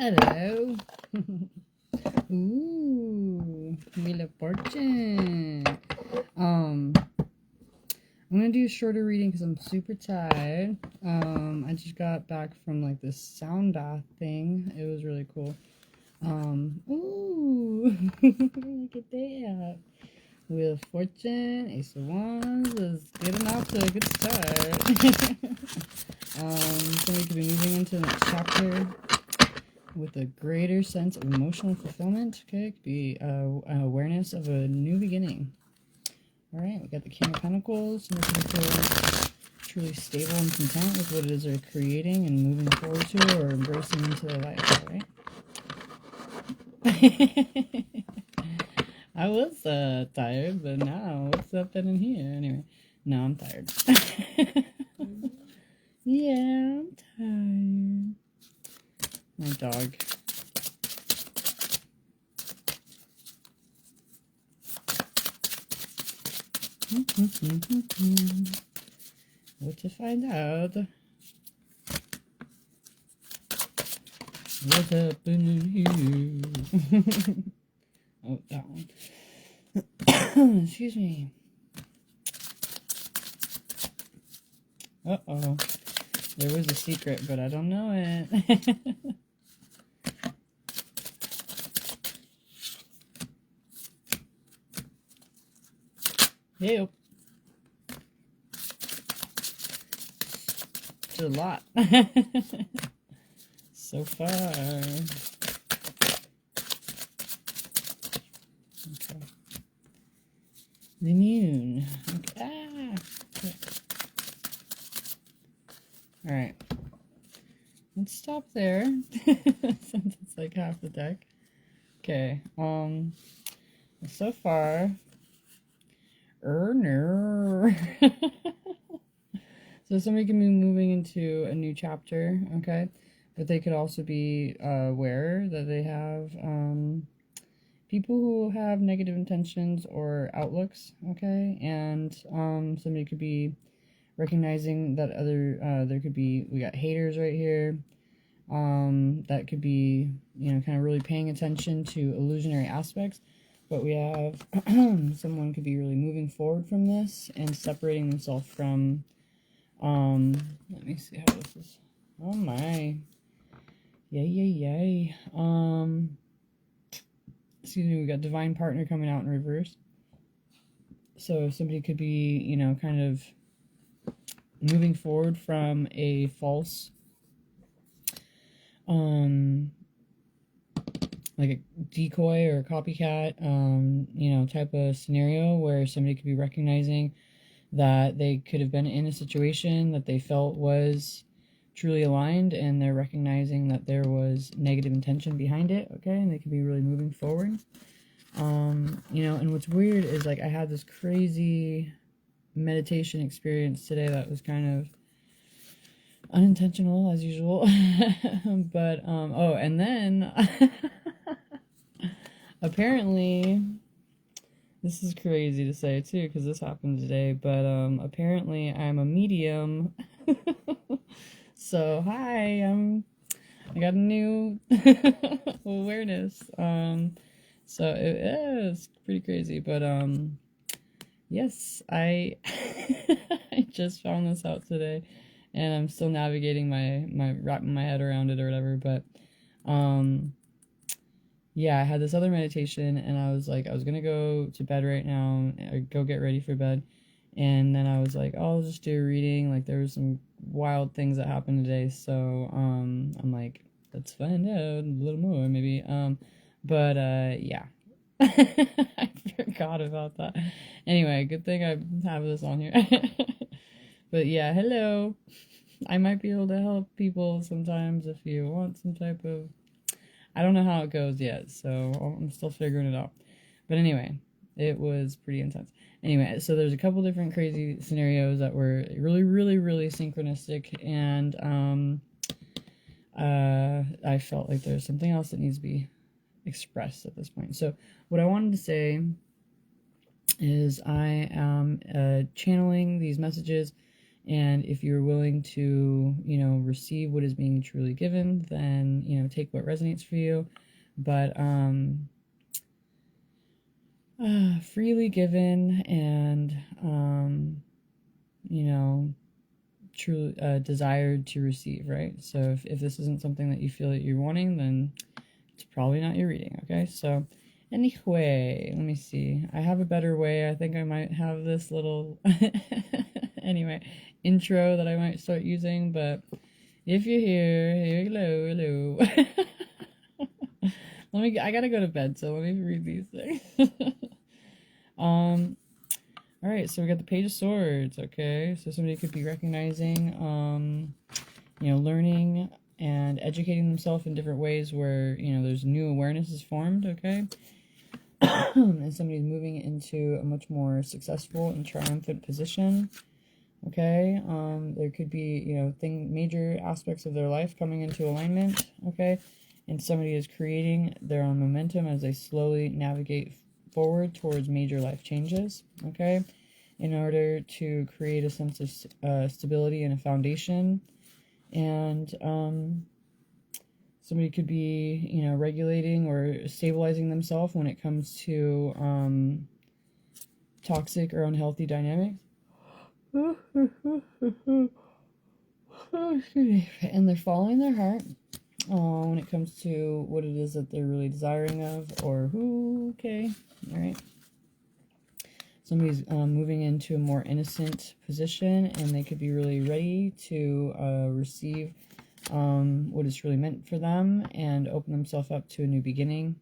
Hello. Ooh, Wheel of Fortune. I'm gonna do a shorter reading because I'm super tired. I just got back from like this sound bath thing. It was really cool. Ooh, look at that. Wheel of Fortune, Ace of Wands is getting off to a good start. Somebody could be moving into the next chapter with a greater sense of emotional fulfillment. Okay, it could be an awareness of a new beginning. All right, we got the King of Pentacles. Looking for truly stable and content with what it is they're creating and moving forward to or embracing into their life. All right. I was tired, but now what's up in here? Anyway, no, I'm tired. Yeah, I'm tired. My dog. What to find out? What's happening here? Oh, that one. Excuse me. Uh-oh. There was a secret, but I don't know it. Yep. It's a lot. So far. Okay. The moon. Okay. Okay. Alright. Let's stop there. Since it's like half the deck. Okay. So far. No. So somebody can be moving into a new chapter, okay? But they could also be aware that they have people who have negative intentions or outlooks, okay? And somebody could be recognizing that there could be, we got haters right here. That could be, kind of really paying attention to illusionary aspects. But we have someone could be really moving forward from this and separating themselves from, let me see how this is. Oh my. Yay. Excuse me, we got divine partner coming out in reverse. So somebody could be, kind of moving forward from a false, like a decoy or a copycat, type of scenario where somebody could be recognizing that they could have been in a situation that they felt was truly aligned, and they're recognizing that there was negative intention behind it, okay, and they could be really moving forward. And what's weird is, like, I had this crazy meditation experience today that was kind of unintentional, as usual. But, and then, apparently, this is crazy to say, too, because this happened today, but, apparently I'm a medium. So, hi, I got a new awareness. So it is pretty crazy, but, yes, I just found this out today, and I'm still navigating wrapping my head around it or whatever, but, yeah, I had this other meditation, and I was like, I was gonna go to bed right now, or go get ready for bed, and then I was like, oh, I'll just do a reading. Like, there were some wild things that happened today, so, I'm like, let's find out a little more, maybe, but, yeah. I forgot about that. Anyway, good thing I have this on here. But yeah, hello. I might be able to help people sometimes if you want some type of... I don't know how it goes yet, so I'm still figuring it out. But anyway, it was pretty intense. Anyway, so there's a couple different crazy scenarios that were really, really, really synchronistic, and I felt like there's something else that needs to be expressed at this point. So what I wanted to say is I am channeling these messages And if you're willing to, receive what is being truly given, then, take what resonates for you. But freely given and, truly desired to receive, right? So if this isn't something that you feel that you're wanting, then it's probably not your reading, okay? So anyway, let me see. I have a better way. I think I might have this little anyway intro that I might start using, but if you're here, hello. I gotta go to bed, so let me read these things. All right, so we got the Page of Swords, okay? So somebody could be recognizing, learning and educating themselves in different ways where, there's new awareness is formed, okay? And somebody's moving into a much more successful and triumphant position, okay? There could be, major aspects of their life coming into alignment, okay? And somebody is creating their own momentum as they slowly navigate forward towards major life changes, okay, in order to create a sense of stability and a foundation. And somebody could be, regulating or stabilizing themselves when it comes to toxic or unhealthy dynamics. And they're following their heart when it comes to what it is that they're really desiring of, or who, okay, all right. Somebody's moving into a more innocent position, and they could be really ready to receive what is really meant for them and open themselves up to a new beginning,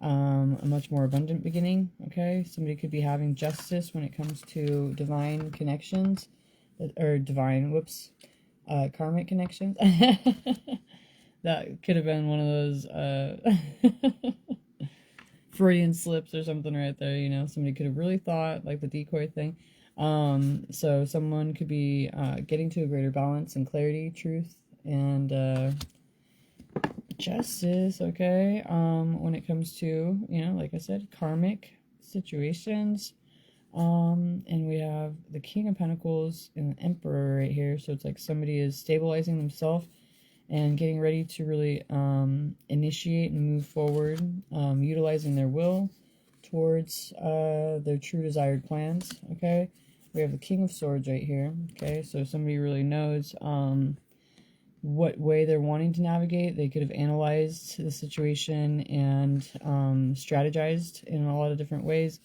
a much more abundant beginning, okay? Somebody could be having justice when it comes to divine connections, or karmic connections. That could have been one of those Freudian slips or something right there, somebody could have really thought, like the decoy thing. So someone could be getting to a greater balance and clarity, truth, and justice, okay? When it comes to, like I said, karmic situations. And we have the King of Pentacles and the Emperor right here. So it's like somebody is stabilizing themselves and getting ready to really initiate and move forward, utilizing their will towards their true desired plans, okay? We have the King of Swords right here, okay? So somebody really knows what way they're wanting to navigate. They could have analyzed the situation and strategized in a lot of different ways,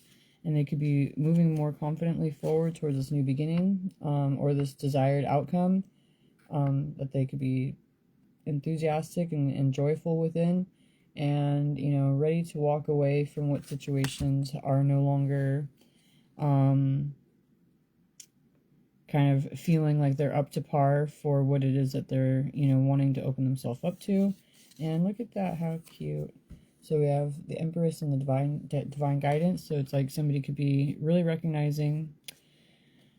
and they could be moving more confidently forward towards this new beginning, or this desired outcome, that they could be enthusiastic and joyful within, and ready to walk away from what situations are no longer kind of feeling like they're up to par for what it is that they're wanting to open themselves up to. And look at that, how cute. So we have the Empress and the divine guidance. So it's like somebody could be really recognizing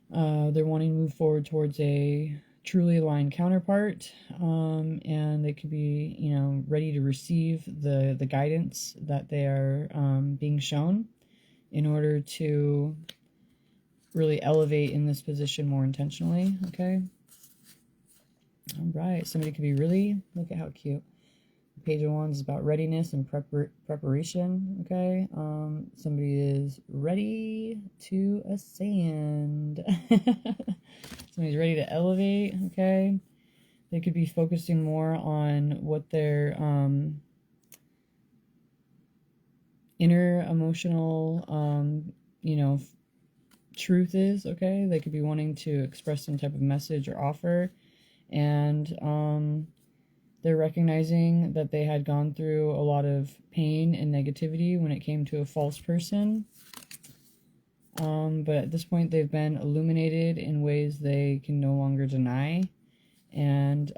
they're wanting to move forward towards a truly aligned counterpart, and they could be ready to receive the guidance that they are being shown in order to really elevate in this position more intentionally, okay? All right, somebody could be really, look at how cute. Page of Wands is about readiness and preparation, okay? Somebody is ready to ascend. Somebody's ready to elevate, okay? They could be focusing more on what their inner emotional, truth is, okay? They could be wanting to express some type of message or offer, and they're recognizing that they had gone through a lot of pain and negativity when it came to a false person. But at this point, they've been illuminated in ways they can no longer deny. And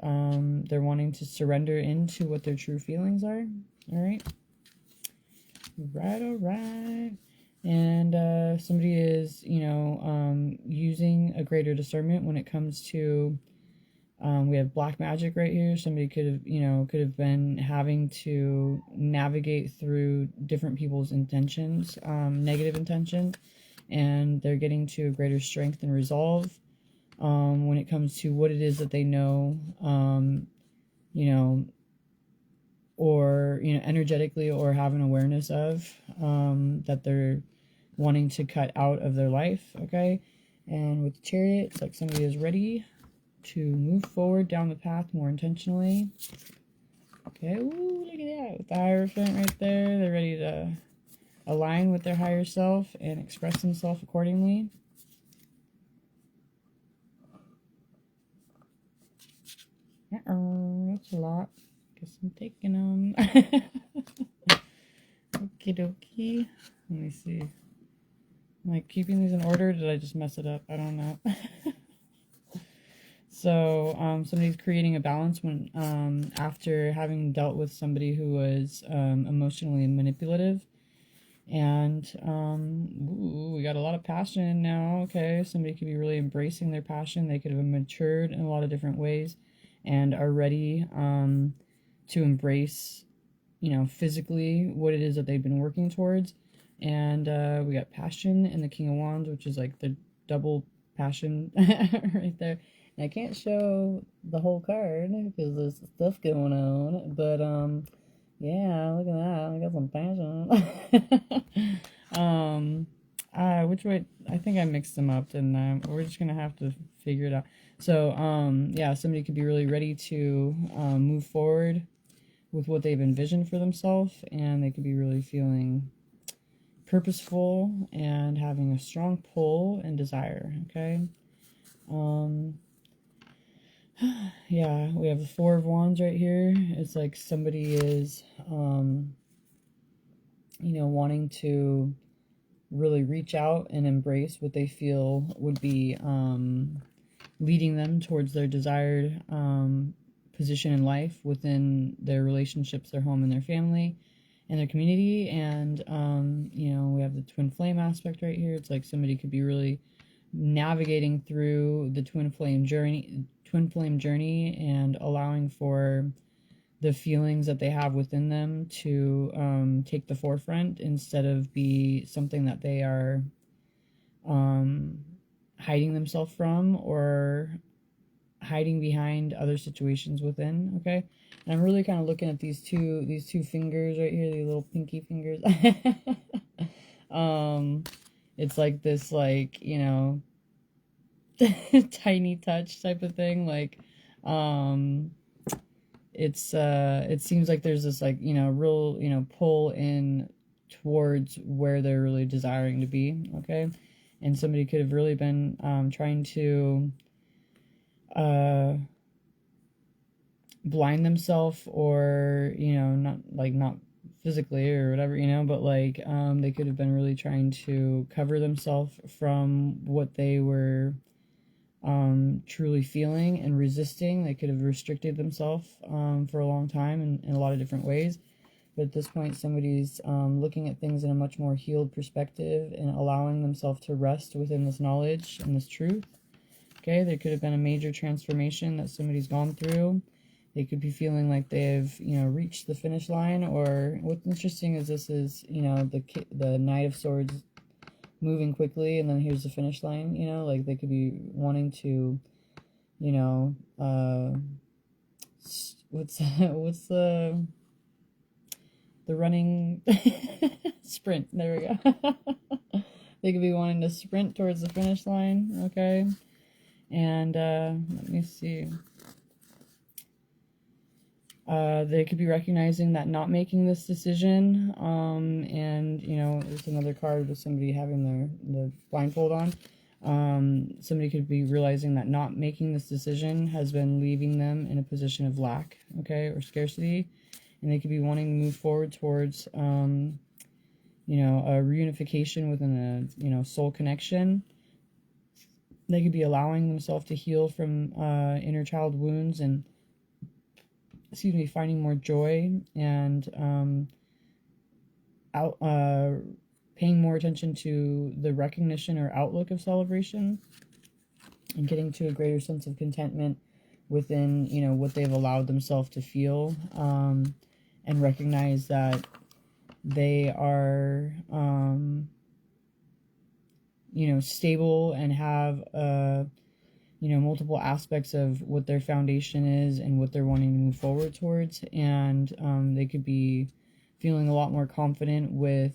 they're wanting to surrender into what their true feelings are. All right. All right. And somebody is, using a greater discernment when it comes to... we have black magic right here. Somebody could have been having to navigate through different people's intentions, negative intentions, and they're getting to a greater strength and resolve when it comes to what it is that they know, you know, or, you know, energetically, or have an awareness of, that they're wanting to cut out of their life. Okay. And with the Chariot, it's like somebody is ready to move forward down the path more intentionally. Okay. Ooh, look at that. With the Hierophant right there, they're ready to align with their higher self and express themselves accordingly. That's a lot. Guess I'm taking them. Okie dokie. Let me see. Am I keeping these in order? Did I just mess it up? I don't know. So, somebody's creating a balance when, after having dealt with somebody who was, emotionally manipulative. And, ooh, we got a lot of passion now. Okay. Somebody could be really embracing their passion. They could have matured in a lot of different ways and are ready, to embrace, you know, physically what it is that they've been working towards. And, we got passion and the King of Wands, which is like the double passion right there. And I can't show the whole card because there's stuff going on, but yeah, look at that. I got some passion. Which way? I think I mixed them up, and we're just gonna have to figure it out. So, yeah, somebody could be really ready to move forward with what they've envisioned for themselves, and they could be really feeling purposeful and having a strong pull and desire. Okay. Yeah, we have the Four of Wands right here. It's like somebody is, you know, wanting to really reach out and embrace what they feel would be, leading them towards their desired, position in life within their relationships, their home, and their family, and their community. And, you know, we have the twin flame aspect right here. It's like somebody could be really navigating through the twin flame journey and allowing for the feelings that they have within them to, take the forefront instead of be something that they are, hiding themselves from or hiding behind other situations within. Okay. And I'm really kind of looking at these two fingers right here, these little pinky fingers. It's like this, like, you know, tiny touch type of thing. Like, it seems like there's this, like, you know, real, you know, pull in towards where they're really desiring to be. Okay. And somebody could have really been, trying to, blind themselves, or, you know, not physically or whatever, you know, but like, they could have been really trying to cover themselves from what they were, truly feeling and resisting. They could have restricted themselves, for a long time in a lot of different ways. But at this point, somebody's, looking at things in a much more healed perspective and allowing themselves to rest within this knowledge and this truth. Okay, there could have been a major transformation that somebody's gone through. They could be feeling like they've, you know, reached the finish line. Or what's interesting is this is, you know, the Knight of Swords moving quickly, and then here's the finish line. You know, like they could be wanting to, you know, what's the running sprint? There we go. They could be wanting to sprint towards the finish line. Okay. And let me see. They could be recognizing that not making this decision, and, you know, there's another card with somebody having the blindfold on. Somebody could be realizing that not making this decision has been leaving them in a position of lack, okay, or scarcity, and they could be wanting to move forward towards, you know, a reunification within a, you know, soul connection. They could be allowing themselves to heal from, inner child wounds and, finding more joy and, paying more attention to the recognition or outlook of celebration, and getting to a greater sense of contentment within, you know, what they've allowed themselves to feel, and recognize that they are, you know, stable and have, multiple aspects of what their foundation is and what they're wanting to move forward towards. And they could be feeling a lot more confident with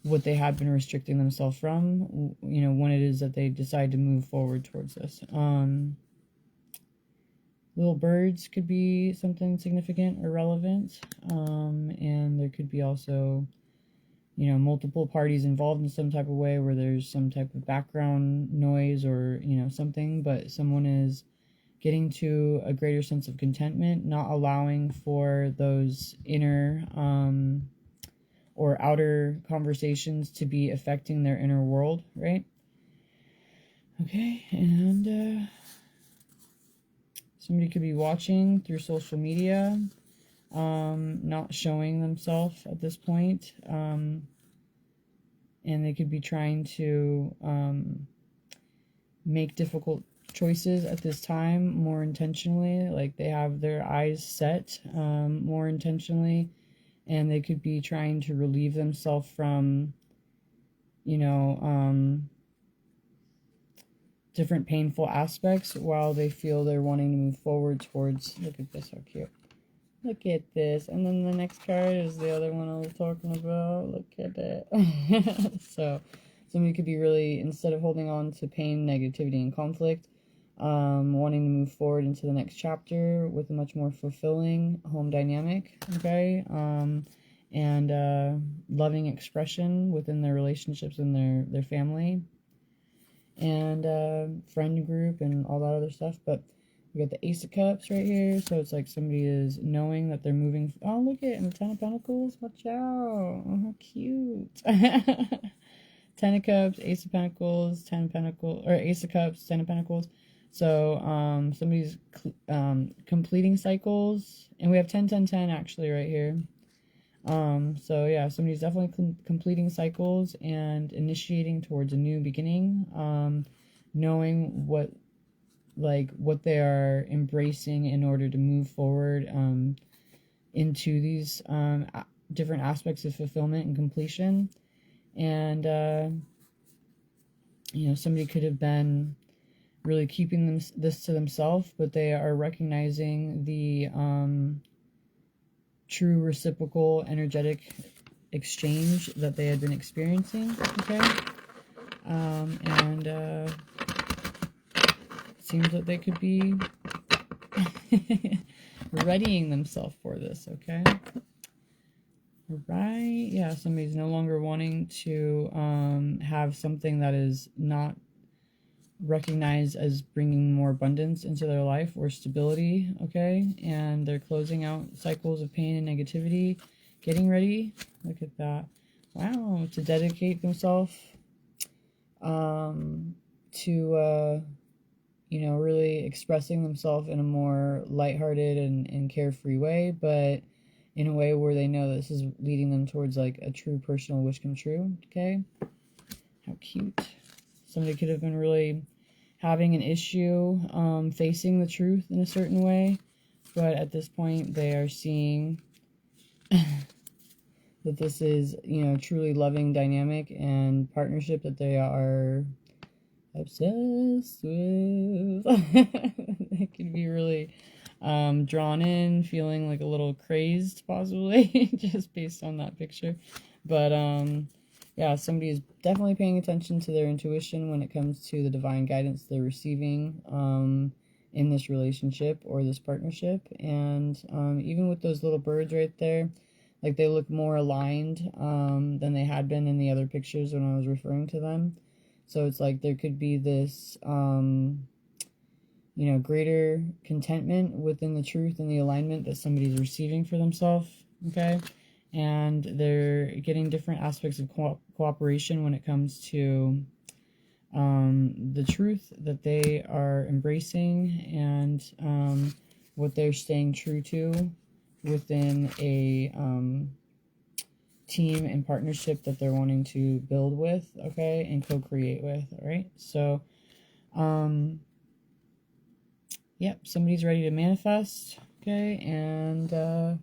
what they had been restricting themselves from, when it is that they decide to move forward towards this. Little birds could be something significant or relevant. And there could be also, multiple parties involved in some type of way where there's some type of background noise or, something, but someone is getting to a greater sense of contentment, not allowing for those inner or outer conversations to be affecting their inner world, right? Okay, and somebody could be watching through social media, not showing themselves at this point, and they could be trying to make difficult choices at this time more intentionally, like they have their eyes set more intentionally, and they could be trying to relieve themselves from, different painful aspects while they feel they're wanting to move forward towards, look at this, how cute. Look at this. And then the next card is the other one I was talking about. Look at it. So somebody could be really, instead of holding on to pain, negativity, and conflict, wanting to move forward into the next chapter with a much more fulfilling home dynamic, okay? And loving expression within their relationships and their family, and friend group and all that other stuff. But we got the Ace of Cups right here, so it's like somebody is knowing that they're moving. Oh, look at it, and the Ten of Pentacles. Watch out! Oh, how cute! Ten of Cups, Ace of Pentacles, Ten of Pentacles, or Ace of Cups, Ten of Pentacles. So somebody's completing cycles, and we have 10, 10, 10 actually right here. So yeah, somebody's definitely completing cycles and initiating towards a new beginning, knowing what they are embracing in order to move forward into these different aspects of fulfillment and completion. And somebody could have been really keeping this to themselves, but they are recognizing the true reciprocal energetic exchange that they had been experiencing, okay? And it seems that they could be readying themselves for this, okay? Right, yeah, somebody's no longer wanting to have something that is not recognized as bringing more abundance into their life or stability, okay? And they're closing out cycles of pain and negativity, getting ready, look at that, wow, to dedicate themselves to really expressing themselves in a more lighthearted and carefree way, but in a way where they know this is leading them towards like a true personal wish come true, okay? How cute. Somebody could have been really having an issue facing the truth in a certain way, but at this point they are seeing that this is, truly loving dynamic and partnership that they are obsessed with. They could be really drawn in, feeling like a little crazed possibly, just based on that picture. But yeah, somebody is definitely paying attention to their intuition when it comes to the divine guidance they're receiving in this relationship or this partnership. And even with those little birds right there, like they look more aligned than they had been in the other pictures when I was referring to them. So it's like there could be this, greater contentment within the truth and the alignment that somebody's receiving for themselves, okay? And they're getting different aspects of cooperation when it comes to the truth that they are embracing and what they're staying true to within a team and partnership that they're wanting to build with, okay, and co-create with, all right? So, yep, somebody's ready to manifest, okay, and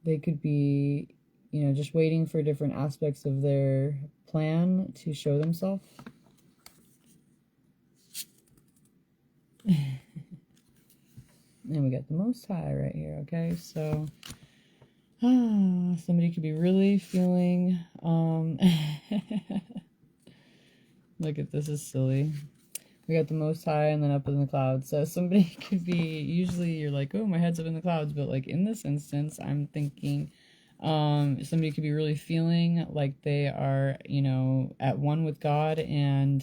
they could be, just waiting for different aspects of their plan to show themselves. And we got the Most High right here, okay? So, somebody could be really feeling, look at this, is silly. We got the Most High and then up in the clouds. So somebody could be, usually you're like, oh, my head's up in the clouds. But like in this instance, I'm thinking somebody could be really feeling like they are, you know, at one with God, and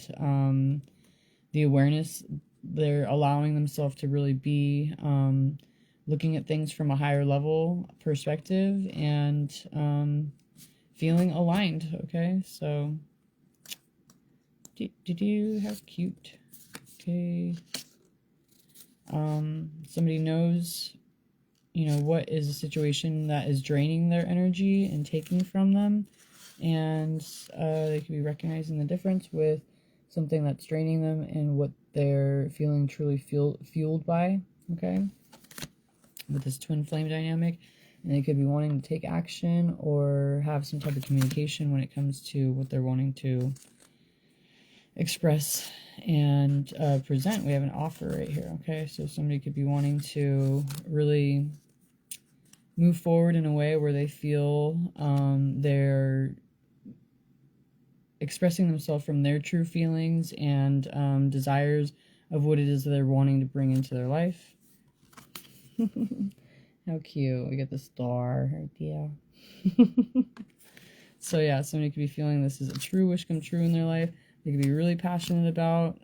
the awareness, they're allowing themselves to really be looking at things from a higher level perspective, and feeling aligned, okay? So, how cute. Okay. Somebody knows, you know, what is a situation that is draining their energy and taking from them, and they could be recognizing the difference with something that's draining them and what they're feeling truly fueled by, okay, with this twin flame dynamic. And they could be wanting to take action or have some type of communication when it comes to what they're wanting to express and present. We have an offer right here, okay? So somebody could be wanting to really move forward in a way where they feel they're expressing themselves from their true feelings and desires of what it is that they're wanting to bring into their life. How cute. We get the star right there. So yeah, somebody could be feeling this is a true wish come true in their life. They could be really passionate about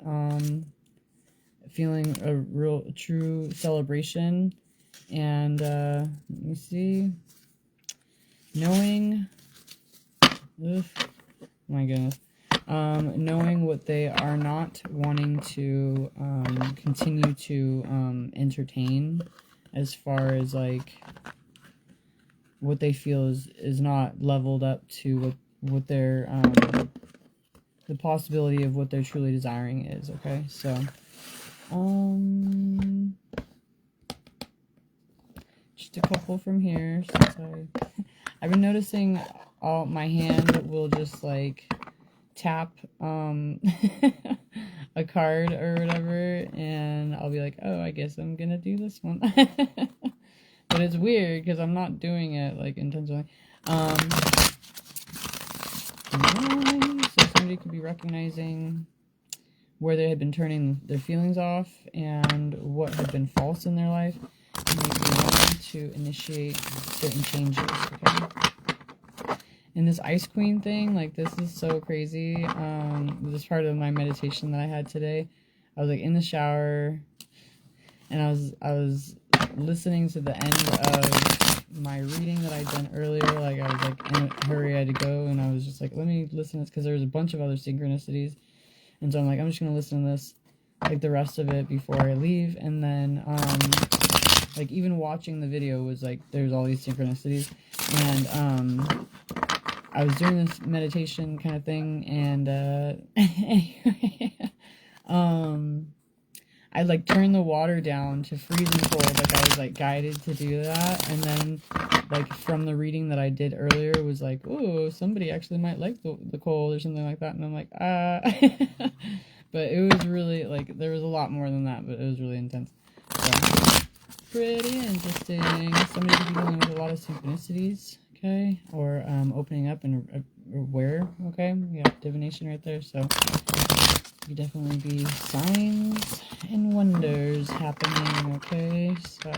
feeling a real true celebration. And let me see, knowing, my goodness, knowing what they are not wanting to continue to entertain, as far as like what they feel is not leveled up to what their the possibility of what they're truly desiring is, okay? So just a couple from here. I've been noticing my hand will just like tap a card or whatever, and I'll be like, oh, I guess I'm gonna do this one. But it's weird because I'm not doing it like intentionally. So somebody could be recognizing where they had been turning their feelings off and what had been false in their life, and they could be wanting to initiate certain changes, okay? And this Ice Queen thing, like, this is so crazy. This part of my meditation that I had today, I was like in the shower, and I was listening to the end of my reading that I'd done earlier. Like, I was like in a hurry, I had to go, and I was just like, let me listen to this, because there was a bunch of other synchronicities. And so I'm like, I'm just gonna listen to this, like, the rest of it before I leave. And then like, even watching the video was like, there's all these synchronicities. And I was doing this meditation kind of thing, and anyway, I like turned the water down to freezing cold. Like, I was like guided to do that, and then like from the reading that I did earlier, it was like, oh, somebody actually might like the cold or something like that, and I'm like, but it was really like, there was a lot more than that, but it was really intense. So, pretty interesting. Somebody could be dealing with a lot of synchronicities, okay, or opening up and aware, okay. We got divination right there, so you definitely be signs and wonders happening, okay. So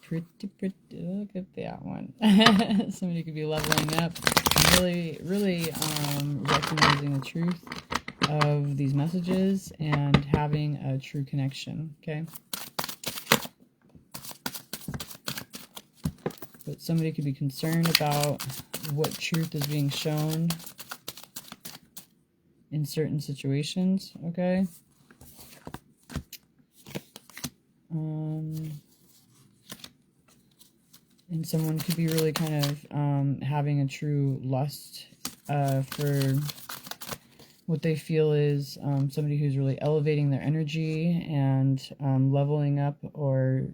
pretty, look at that one. Somebody could be leveling up, really recognizing the truth of these messages and having a true connection, okay. But somebody could be concerned about what truth is being shown in certain situations, okay. And someone could be really kind of having a true lust for what they feel is somebody who's really elevating their energy and leveling up, or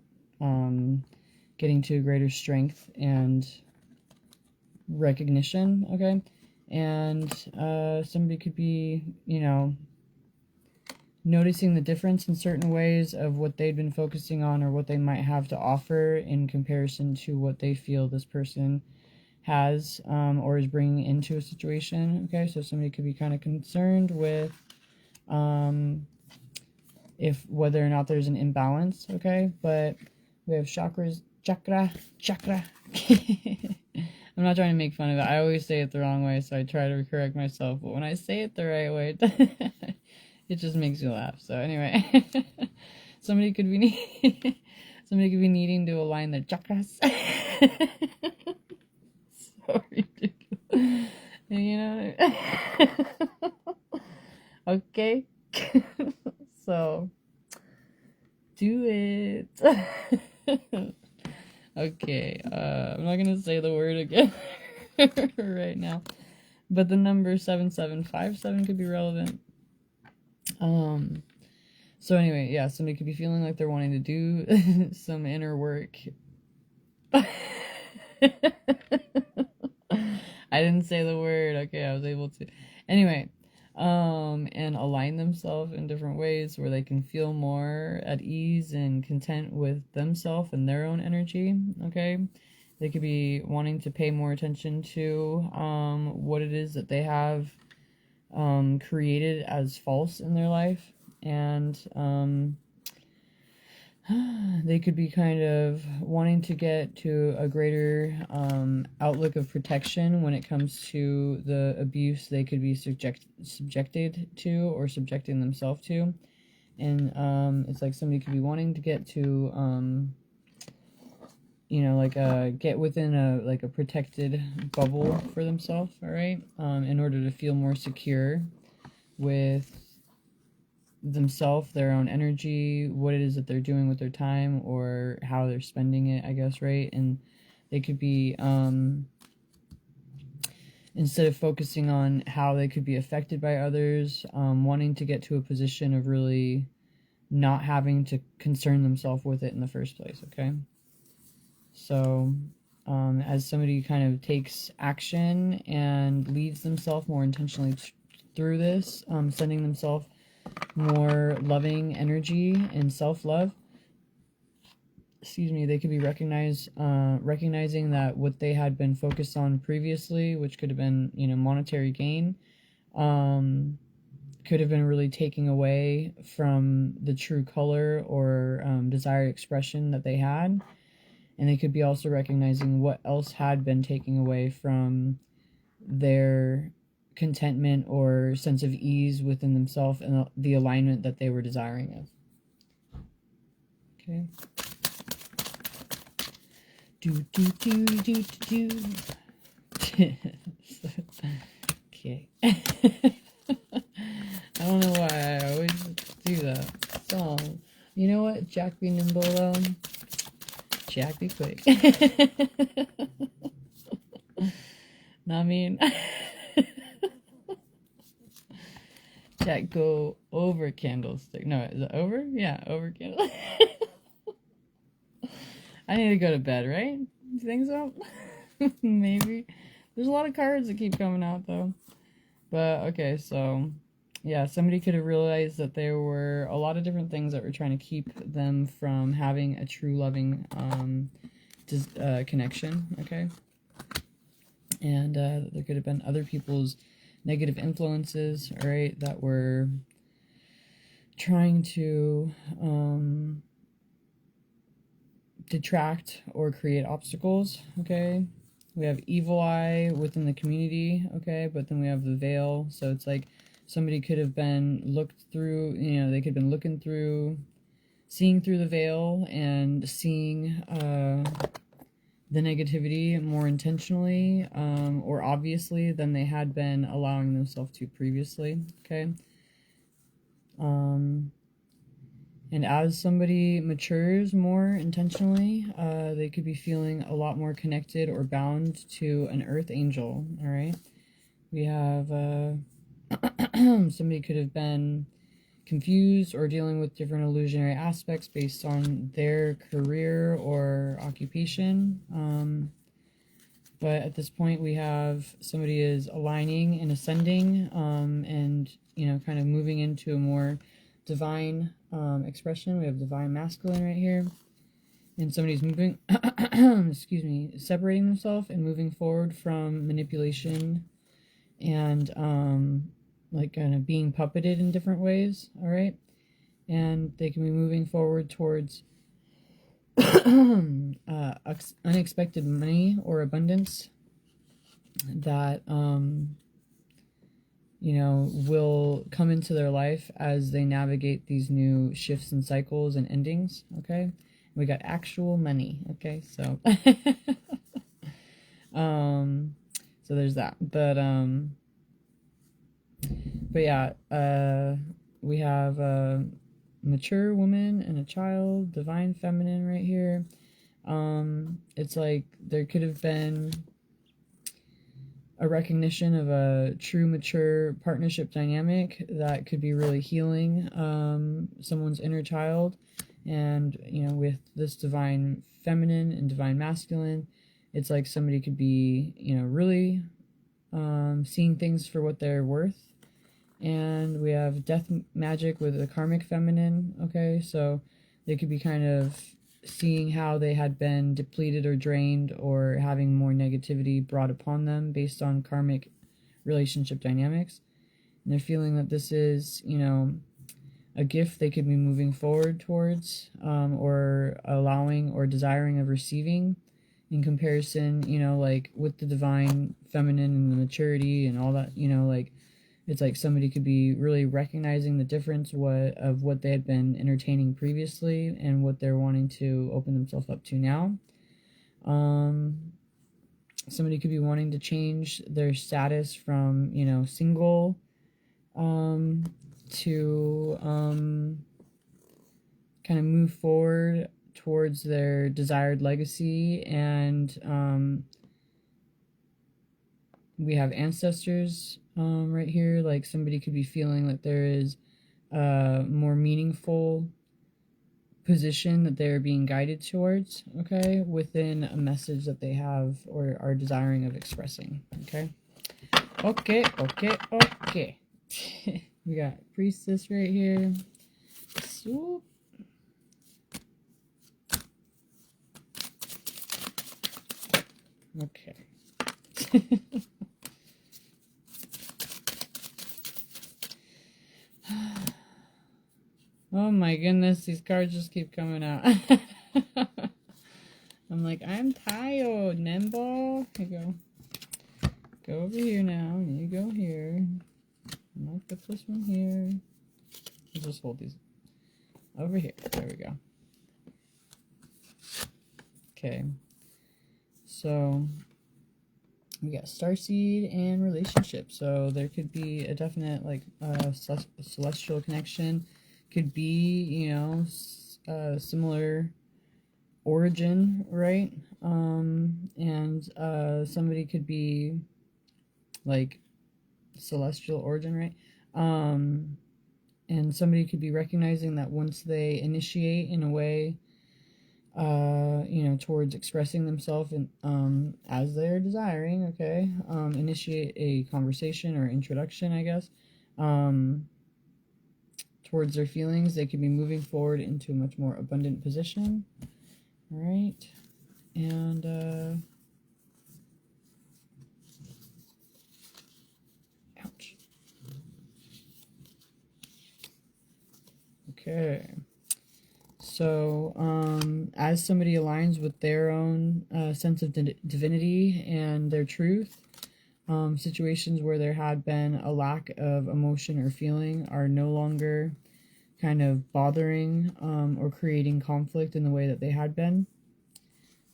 getting to a greater strength and recognition, okay. And somebody could be, you know, noticing the difference in certain ways of what they'd been focusing on or what they might have to offer in comparison to what they feel this person has or is bringing into a situation. Okay, so somebody could be kind of concerned with if whether or not there's an imbalance. Okay, but we have chakras, chakra. I'm not trying to make fun of it. I always say it the wrong way, so I try to correct myself. But when I say it the right way, it just makes me laugh. So anyway, somebody could be somebody could be needing to align their chakras. So ridiculous. You know. Okay. So do it. Okay, I'm not gonna say the word again right now, but the number 7757 could be relevant. So anyway, yeah, somebody could be feeling like they're wanting to do some inner work. I didn't say the word. Okay, I was able to. Anyway, and align themselves in different ways where they can feel more at ease and content with themselves and their own energy. Okay, they could be wanting to pay more attention to what it is that they have created as false in their life, and they could be kind of wanting to get to a greater outlook of protection when it comes to the abuse they could be subjected to or subjecting themselves to. And it's like somebody could be wanting to get to, get within a protected bubble for themselves, all right, in order to feel more secure with themselves, their own energy, what it is that they're doing with their time or how they're spending it, I guess, right? And they could be instead of focusing on how they could be affected by others, wanting to get to a position of really not having to concern themselves with it in the first place. Okay, so as somebody kind of takes action and leads themselves more intentionally through this, sending themselves more loving energy and self-love, they could be recognizing that what they had been focused on previously, which could have been, monetary gain, could have been really taking away from the true color or desired expression that they had. And they could be also recognizing what else had been taking away from their contentment or sense of ease within themselves and the alignment that they were desiring of. Okay. Okay. I don't know why I always do that song. You know what? Jack be nimble though. Jack be quick. I mean, Jack go over candlestick. No, is it over? Yeah, over candlestick. I need to go to bed, right? You think so? Maybe. There's a lot of cards that keep coming out, though. But, okay, so, yeah, somebody could have realized that there were a lot of different things that were trying to keep them from having a true loving connection, okay? And there could have been other people's negative influences, right, that were trying to detract or create obstacles, okay? We have evil eye within the community, okay, but then we have the veil. So it's like somebody could have been looked through, they could have been looking through, seeing through the veil and seeing the negativity more intentionally or obviously than they had been allowing themselves to previously, okay? And as somebody matures more intentionally, they could be feeling a lot more connected or bound to an earth angel, all right? We have somebody could have been confused or dealing with different illusionary aspects based on their career or occupation. But at this point, we have somebody is aligning and ascending and, kind of moving into a more divine expression. We have divine masculine right here. And somebody's moving, excuse me, separating themselves and moving forward from manipulation and like kind of being puppeted in different ways, all right? And they can be moving forward towards unexpected money or abundance that you know, will come into their life as they navigate these new shifts and cycles and endings, okay? We got actual money, okay? So so there's that. But yeah, we have a mature woman and a child, divine feminine right here. It's like there could have been a recognition of a true mature partnership dynamic that could be really healing someone's inner child. And you know, with this divine feminine and divine masculine, it's like somebody could be, you know, really seeing things for what they're worth. And we have death magic with the karmic feminine, okay? So they could be kind of seeing how they had been depleted or drained or having more negativity brought upon them based on karmic relationship dynamics. And they're feeling that this is, you know, a gift they could be moving forward towards, or allowing or desiring of receiving in comparison, you know, like with the divine feminine and the maturity and all that, you know, like it's like somebody could be really recognizing the difference of what they had been entertaining previously and what they're wanting to open themselves up to now. Somebody could be wanting to change their status from, you know, single to kind of move forward towards their desired legacy. And we have ancestors right here. Like somebody could be feeling that there is a more meaningful position that they're being guided towards, okay, within a message that they have or are desiring of expressing, okay? Okay. We got priestess right here. Swoop. Okay. Oh my goodness, these cards just keep coming out. I'm like, I'm tired, Nimble. Here you go. Go over here now. You go here. I'll put this one here. I'll just hold these over here. There we go. Okay. So we got starseed and relationship. So there could be a definite like celestial connection. Could be, you know, similar origin, right? And somebody could be like celestial origin, right? And somebody could be recognizing that once they initiate in a way, you know, towards expressing themselves and as they're desiring, okay, initiate a conversation or introduction, I guess, towards their feelings, they could be moving forward into a much more abundant position. All right. And ouch. Okay. So as somebody aligns with their own sense of divinity and their truth, situations where there had been a lack of emotion or feeling are no longer kind of bothering or creating conflict in the way that they had been.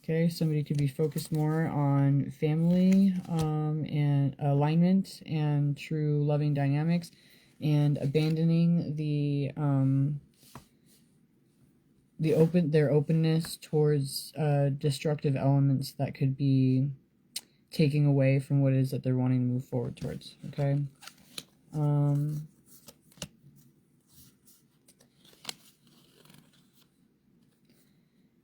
Okay, somebody could be focused more on family and alignment and true loving dynamics, and abandoning their openness towards destructive elements that could be taking away from what it is that they're wanting to move forward towards. Okay.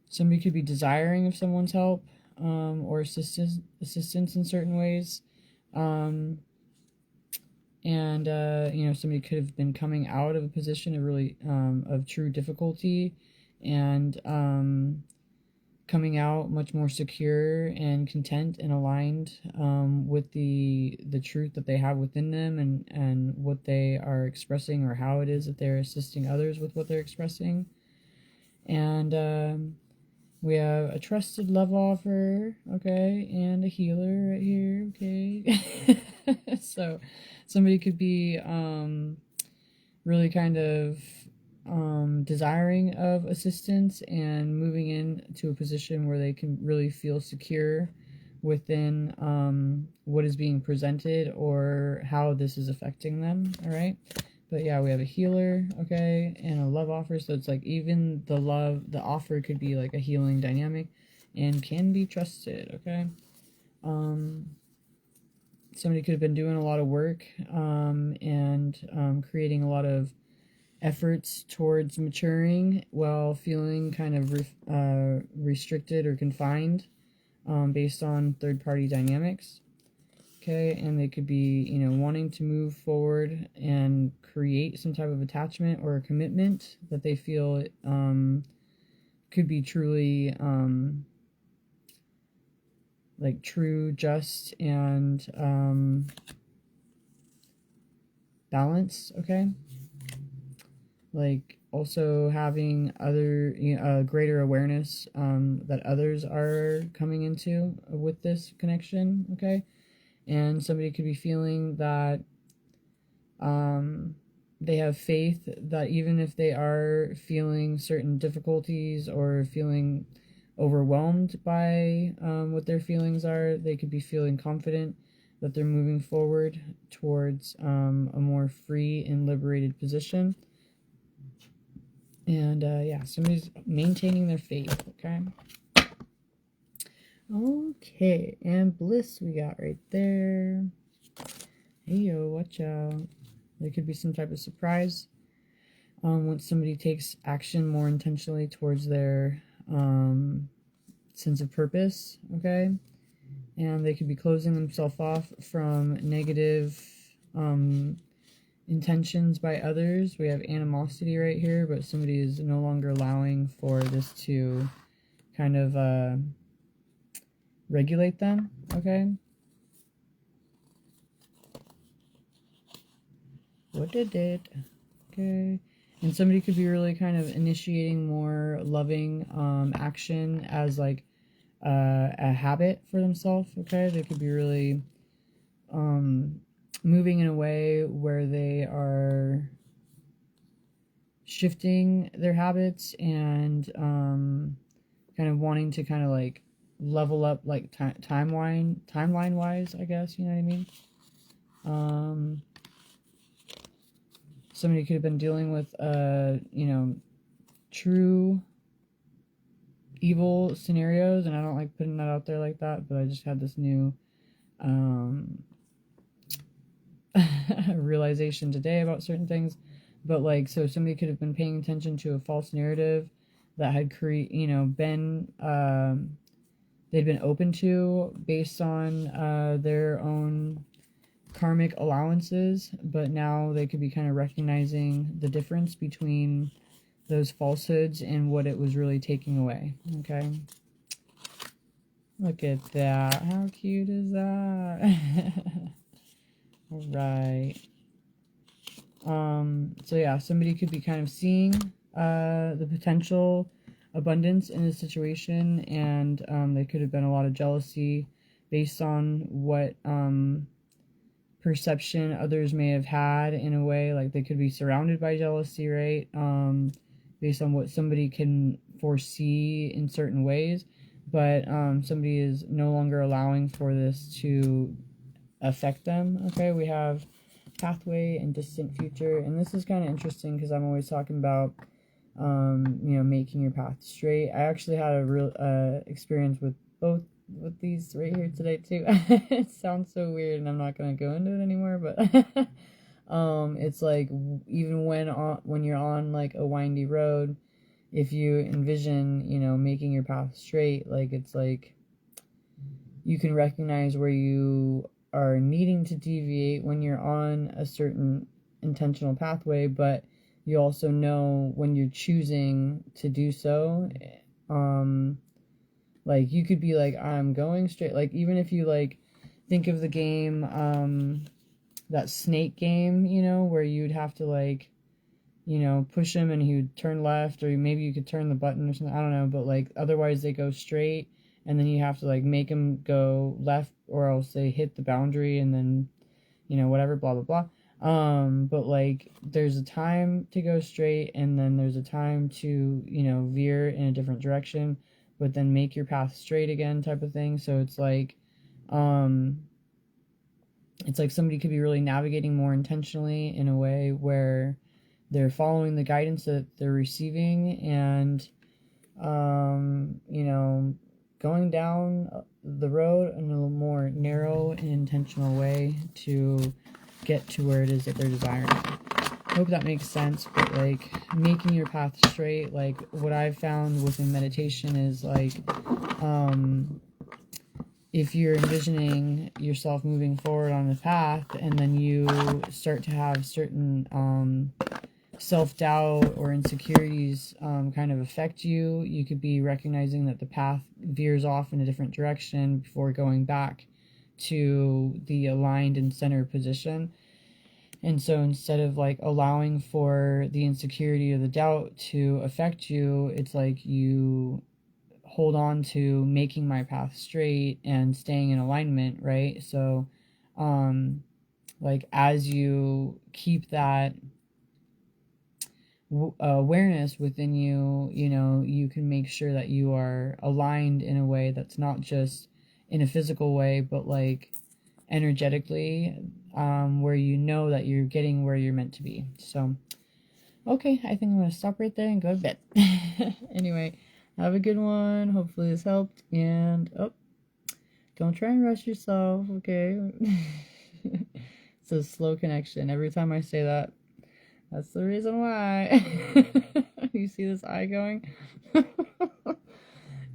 Somebody could be desiring of someone's help or assistance in certain ways. And somebody could have been coming out of a position of really of true difficulty, and coming out much more secure and content and aligned with the truth that they have within them, and what they are expressing, or how it is that they're assisting others with what they're expressing. And we have a trusted love offer, okay, and a healer right here, okay. So somebody could be really kind of desiring of assistance and moving into a position where they can really feel secure within what is being presented or how this is affecting them. All right. But yeah, we have a healer, okay, and a love offer. So it's like even the offer could be like a healing dynamic and can be trusted, okay. Somebody could have been doing a lot of work and creating a lot of efforts towards maturing while feeling kind of restricted or confined based on third-party dynamics. Okay, and they could be, wanting to move forward and create some type of attachment or a commitment that they feel could be truly like true, just, and balanced. Okay, like also having other greater awareness that others are coming into with this connection. Okay. And somebody could be feeling that they have faith that even if they are feeling certain difficulties or feeling overwhelmed by what their feelings are, they could be feeling confident that they're moving forward towards a more free and liberated position. And yeah, somebody's maintaining their faith, okay? Okay, and bliss we got right there. Hey yo, watch out. There could be some type of surprise once somebody takes action more intentionally towards their sense of purpose, okay? And they could be closing themselves off from negative intentions by others. We have animosity right here, but somebody is no longer allowing for this to kind of regulate them, okay? What did it? Okay. And somebody could be really kind of initiating more loving action as like a habit for themselves, okay? They could be really moving in a way where they are shifting their habits and kind of wanting to kind of like level up like timeline wise, I guess, you know what I mean? Somebody could have been dealing with true evil scenarios, and I don't like putting that out there like that, but I just had this new realization today about certain things. But like, so somebody could have been paying attention to a false narrative that had been they'd been open to based on their own karmic allowances, but now they could be kind of recognizing the difference between those falsehoods and what it was really taking away. Okay, look at that, how cute is that? All right. So yeah, somebody could be kind of seeing the potential abundance in the situation, and there could have been a lot of jealousy based on what perception others may have had, in a way, like they could be surrounded by jealousy, right? Based on what somebody can foresee in certain ways, but somebody is no longer allowing for this to affect them. Okay, we have pathway and distant future, and this is kind of interesting because I'm always talking about making your path straight. I actually had a real experience with both with these right here today too. It sounds so weird, and I'm not gonna go into it anymore, but it's like, even when you're on like a windy road, if you envision making your path straight, like it's like you can recognize where you are needing to deviate when you're on a certain intentional pathway, but you also know when you're choosing to do so. Like you could be like, I'm going straight, like even if you like think of the game, that snake game, you know, where you'd have to like, you know, push him and he would turn left, or maybe you could turn the button or something, I don't know, but like otherwise they go straight, and then you have to like make them go left, or else they hit the boundary, and then, you know, whatever, blah blah blah. But like there's a time to go straight, and then there's a time to, you know, veer in a different direction, but then make your path straight again, type of thing. So um it's like somebody could be really navigating more intentionally in a way where they're following the guidance that they're receiving, and you know, going down the road in a little more narrow and intentional way to get to where it is that they're desiring. I hope that makes sense. But like making your path straight, like what I've found within meditation is like, if you're envisioning yourself moving forward on the path, and then you start to have certain self-doubt or insecurities kind of affect you, you could be recognizing that the path veers off in a different direction before going back to the aligned and centered position. And so instead of like allowing for the insecurity or the doubt to affect you, it's like you hold on to making my path straight and staying in alignment, right? So like as you keep that awareness within you, you know, you can make sure that you are aligned in a way that's not just in a physical way, but like energetically, where you know that you're getting where you're meant to be. So okay, I think I'm gonna stop right there and go to bed. Anyway, have a good one. Hopefully this helped, and don't try and rush yourself, okay? It's a slow connection. Every time I say that, that's the reason why. You see this eye going?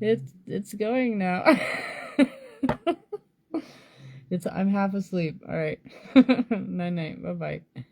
It's going now. I'm half asleep. All right. Night night. Bye bye.